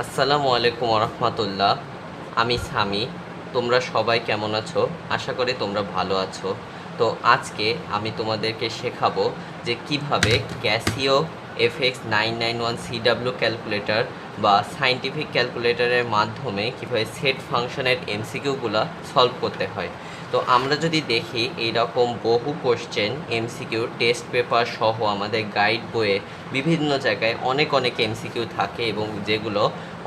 আসসালামু আলাইকুম রহমতুল্লাহ। আমি সামি। তোমরা সবাই কেমন আছো? আশা করি তোমরা ভালো আছো। তো আজকে আমি তোমাদেরকে শেখাবো যে কিভাবে ক্যাসিও FX991CW ক্যালকুলেটর বা সায়েন্টিফিক ক্যালকুলেটরের মাধ্যমে কিভাবে সেট ফাংশনের এমসিকিউগুলো সলভ করতে হয়। তো আমরা যদি দেখি এইরকম বহু কোশ্চেন এমসিকিউ টেস্ট পেপার সহ আমাদের গাইড বইয়ে বিভিন্ন জায়গায় অনেক এমসিকিউ থাকে এবং যেগুলো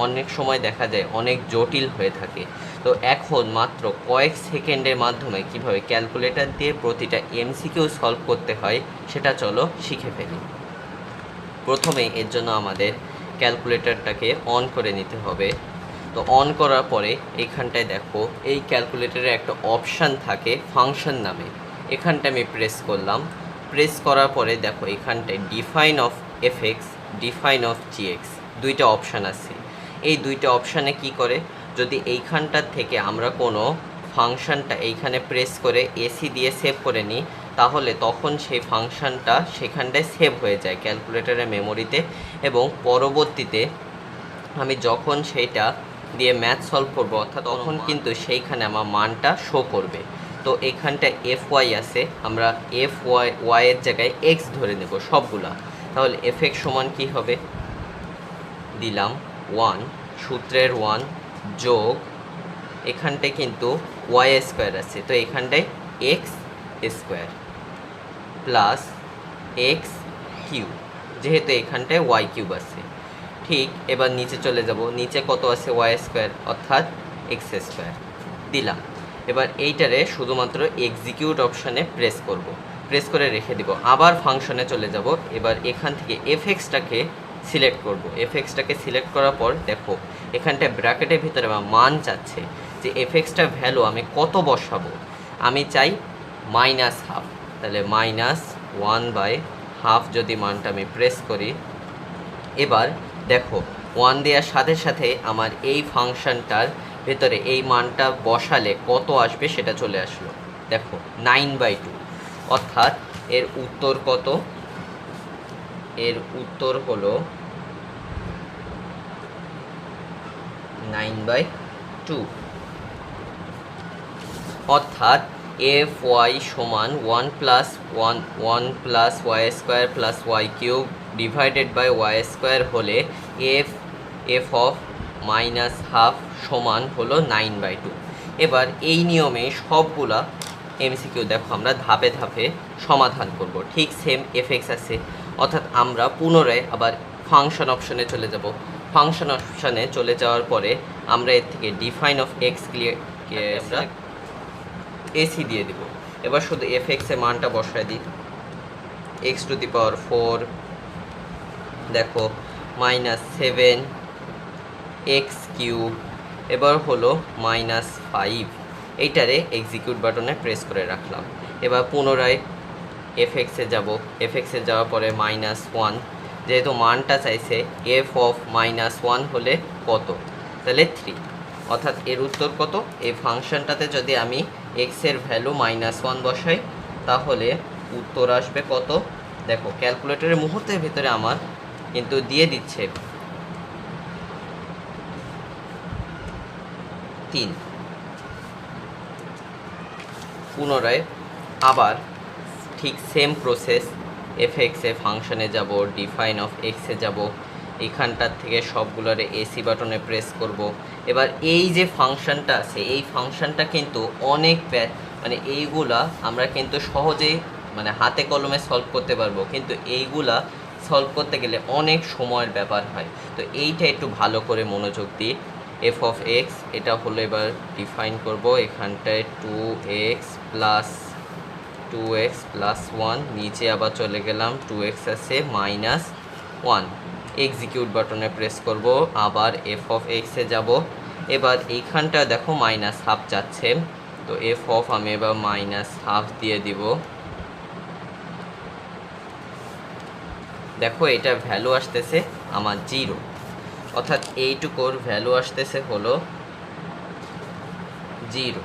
অনেক সময় দেখা যায় অনেক জটিল হয়ে থাকে। তো এখন মাত্র কয়েক সেকেন্ডের মাধ্যমে কিভাবে ক্যালকুলেটর দিয়ে প্রতিটা এমসিকিউ সলভ করতে হয় সেটা চলো শিখে ফেলি। প্রথমে এর জন্য আমাদের ক্যালকুলেটরটাকে অন করে নিতে হবে। তো অন করার পরে এইখানটায় দেখো এই ক্যালকুলেটরে একটা অপশান থাকে ফাংশন নামে। এখানটা আমি প্রেস করলাম। প্রেস করার পরে দেখো এখানটায় define of FX, define of GX দুইটা অপশান আছে। এই দুইটা অপশানে কি করে, যদি এইখানটার থেকে আমরা কোনো ফাংশনটা এইখানে প্রেস করে এসি দিয়ে সেভ করে নিই তাহলে তখন সেই ফাংশনটা সেখানটায় সেভ হয়ে যায় ক্যালকুলেটরের মেমোরিতে, এবং পরবর্তীতে আমি যখন সেইটা দিয়ে ম্যাথ সলভ করব অর্থাৎ তখন কিন্তু সেইখানে আমার মানটা শো করবে। তো এখানটা এফ ওয়াই আছে, আমরা এফ ওয়াইয়ের জায়গায় এক্স ধরে নেব সবগুলা। তাহলে এফ এক্স সমান কী হবে, দিলাম 1, সূত্রের 1 যোগ এখানটায় কিন্তু ওয়াই স্কোয়ার আছে, তো এখানটায় x square plus x cube, যেহেতু এখানটায় ওয়াই কিউব আছে। ঠিক এবার নিচে চলে যাব, নিচে কত আছে ওয়াই স্কোয়ার অর্থাৎ এক্স স্কোয়ার দিলাম। এবার এইটারে শুধুমাত্র এক্সিকিউট অপশানে প্রেস করব, প্রেস করে রেখে দিব। আবার ফাংশনে চলে যাব। এবার এখান থেকে এফএক্সটাকে সিলেক্ট করব। এফএক্সটাকে সিলেক্ট করার পর দেখো এখানটায় ব্র্যাকেটের ভিতরে আমার মান চাচ্ছে যে এফএক্সটার ভ্যালু আমি কত বসাবো। আমি চাই -12, তাহলে -1/12 যদি মানটা আমি প্রেস করি, এবার দেখো 1 দেওয়ার সাথে সাথে আমার এই ফাংশনটার ভেতরে এই মানটা বসালে কত আসবে সেটা চলে আসলো। দেখো 9/2, অর্থাৎ এর উত্তর কত, এর উত্তর হলো 9/2, অর্থাৎ এফ ওয়াই সমান 1 + y square plus y cube divided by y square হলে এফ অফ -12 সমান হলো 9/2। এবার এই নিয়মে সবগুলা এমসিকিউ দেখো আমরা ধাপে ধাপে সমাধান করব। ঠিক সেম এফএক্স আছে, অর্থাৎ আমরা পুনরায় আবার ফাংশন অপশনে চলে যাব। ফাংশন অপশনে চলে যাওয়ার পরে আমরা এর থেকে ডিফাইন অফ এক্স আমরা এসি দিয়ে দিব। এবার শুধু এফএক্সের মানটা বসায় দিই, x⁴, দেখো -7 x³ এবার হলো -5। এইটারে এক্সিকিউট বাটনে প্রেস করে রাখলাম। এবার পুনরায় এফএক্সে যাব, এফএক্সে যাওয়ার পরে -1, যেহেতু মানটা চাইছে এফ অফ -1 হলে কত, তাহলে 3, অর্থাৎ এর উত্তর কত। এই ফাংশনটাতে যদি আমি এক্সের ভ্যালু -1 বসাই তাহলে উত্তর আসবে কত, দেখো ক্যালকুলেটরের মুহূর্তের ভিতরে আমার কিন্তু দিয়ে দিচ্ছে 3। পুনরায় আবার ঠিক সেম প্রসেস, এফএক্সে ফাংশনে যাব, ডিফাইন অফ এক্সে যাব, এখানটার থেকে সবগুলোর এসি বাটনে প্রেস করব। এবার এই যে ফাংশনটা আছে এই ফাংশনটা কিন্তু অনেক মানে এইগুলা আমরা কিন্তু সহজেই মানে হাতে কলমে সলভ করতে পারবো, কিন্তু এইগুলা সলভ করতে গেলে অনেক সময়ের ব্যাপার হয়। তো এইটা একটু ভালো করে মনোযোগ দিই। এফ অফ এক্স এটা হলো, এবার ডিফাইন করব, এখানটায় 2x + 1, নিচে আবার চলে গেলাম 2x আছে -1, এক্সিকিউট বাটনে প্রেস করব, আবার এফ অফ এক্সে যাব। এবার এইখানটা দেখো -12 যাচ্ছে, তো এফ অফ আমি এবার -12 দিয়ে দিব। দেখো এটা ভ্যালু আসতেছে আমার 0, অর্থাৎ এইটুকুর ভ্যালু আসতেছে হলো 0।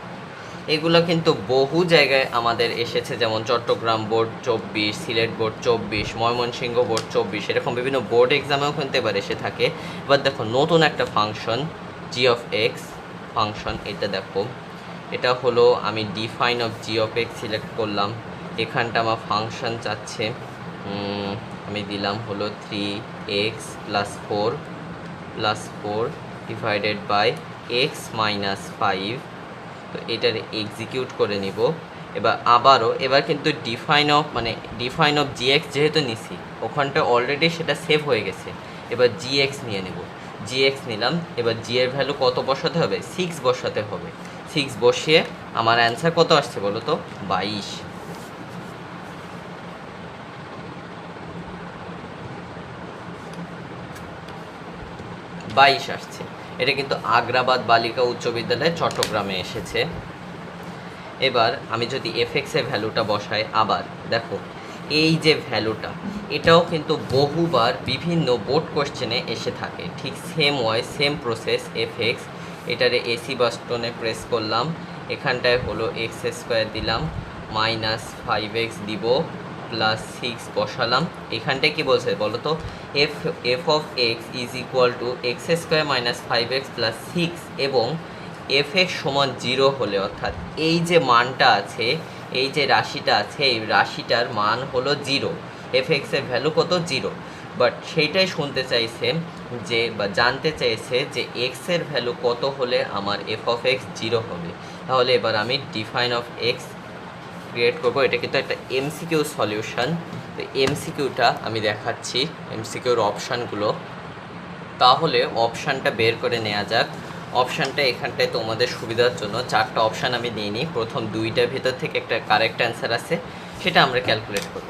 এগুলো কিন্তু বহু জায়গায় আমাদের এসেছে, যেমন Chittagong board 24, Sylhet board 24, Mymensingh board 24, এরকম বিভিন্ন বোর্ড এক্সামেও কিন্তু এবার এসে থাকে। এবার দেখো নতুন একটা function G of x function, এটা দেখো, এটা হলো আমি define of G of x select করলাম। এখানটা আমার ফাংশন চাচ্ছে, আমি দিলাম হলো 3x + 4 ডিভাইডেড বাই x - 5। তো এটার এক্সিকিউট করে নিব। এবার কিন্তু ডিফাইন অফ জিএক্স যেহেতু নিছি, ওখানটা অলরেডি সেটা সেভ হয়ে গেছে। এবার জিএক্স নিয়ে নেব, জিএক্স নিলাম। এবার জি এর ভ্যালু কত বসাতে হবে? 6 বসাতে হবে। 6 বসিয়ে আমার অ্যান্সার কত আসছে বলো তো? 22। আসছে। এটা কিন্তু আগ্রাবাদ বালিকা উচ্চ বিদ্যালয় চট্টগ্রামে এসেছে। এবার আমি যদি এফএক্স এর ভ্যালুটা বসাই, আবার দেখো এই যে ভ্যালুটা, এটাও কিন্তু বহুবার বিভিন্ন বোর্ড কোশ্চেনে এসে থাকে। ঠিক same way, same process. FX, এটারে এসি বাটনে প্রেস করলাম, এখানটায় হলো x² দিলাম, -5x দিব, +6 বসালাম। এখানটায় কি বলছে বলো তো? F of x is equal to x² - 5x + 6, এবং এফএক্স সমান 0 হলে, অর্থাৎ এই যে মানটা আছে, এই যে রাশিটা আছে, এই রাশিটার মান হলো 0। এফএক্স এর ভ্যালু কত? 0। বাট সেইটাই শুনতে চাইছে যে, বা জানতে চেয়েছে যে এক্স এর ভ্যালু কত হলে আমার এফ অফ এক্স 0 হবে। তাহলে এবার আমি ডিফাইন অফ এক্স ক্রিয়েট করব। এটা কিন্তু একটা এমসিকিউ সলিউশন। তো এমসিকিউটা আমি দেখাচ্ছি, এমসিকিউর অপশানগুলো। তাহলে অপশানটা বের করে নেওয়া যাক। অপশানটা এখানটায় তোমাদের সুবিধার জন্য 4টা অপশান আমি নিয়ে নিই। প্রথম 2টার ভিতর থেকে একটা কারেক্ট অ্যান্সার আছে, সেটা আমরা ক্যালকুলেট করব।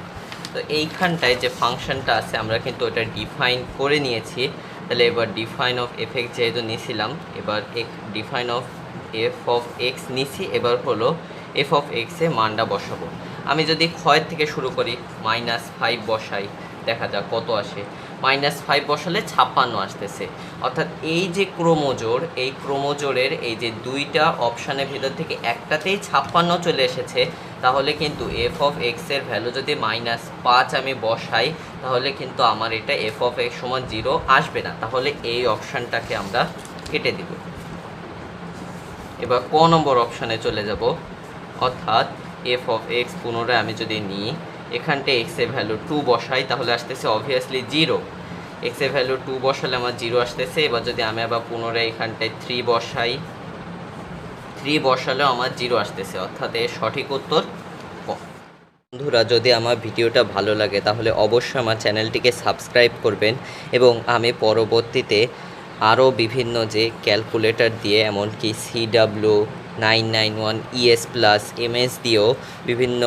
তো এইখানটায় যে ফাংশনটা আছে, আমরা কিন্তু ওটা ডিফাইন করে নিয়েছি। তাহলে এবার ডিফাইন অফ এফ এক্স যেহেতু নিয়েছিলাম, এবার define of F of x নিছি। এবার হলো এফ অফ এক্সে মানটা বসাবো। আমি যদি ক্ষয়ের থেকে শুরু করি, -5 বসাই, দেখা যাক কত আসে। -5 বসালে 56 আসতেছে। অর্থাৎ এই যে ক্রোমোজোর, এই ক্রোমোজোরের এই যে 2টা অপশানের ভিতর থেকে একটাতেই 56 চলে এসেছে। তাহলে কিন্তু এফ অফ এক্সের ভ্যালু যদি -5 আমি বসাই, তাহলে কিন্তু আমার এটা এফ অফ এক্স সমান 0 আসবে না। তাহলে এই অপশানটাকে আমরা কেটে দিব। এবার ক নম্বর অপশানে চলে যাব, অর্থাৎ এফ অফ এক্স পুনরায় আমি যদি নিই, এখানটায় এক্স এর ভ্যালু 2 বসাই, তাহলে আসতেছে অবভিয়াসলি 0। এক্স এর ভ্যালু 2 বসালে আমার 0 আসতেছে। এবার যদি আমি আবার পুনরায় এখানটায় 3 বসাই, 3 বসালেও আমার 0 আসতেছে, অর্থাৎ এর সঠিক উত্তর ক। বন্ধুরা, যদি আমার ভিডিওটা ভালো লাগে তাহলে অবশ্যই আমার চ্যানেলটিকে সাবস্ক্রাইব করবেন, এবং আমি পরবর্তীতে আরও বিভিন্ন যে ক্যালকুলেটর দিয়ে, এমনকি CW 991 ES প্লাস MS দিয়েও বিভিন্ন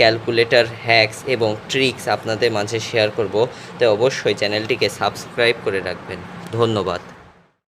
ক্যালকুলেটর হ্যাকস এবং ট্রিক্স আপনাদের মাঝে শেয়ার করব। তাই অবশ্যই চ্যানেলটিকে সাবস্ক্রাইব করে রাখবেন। ধন্যবাদ।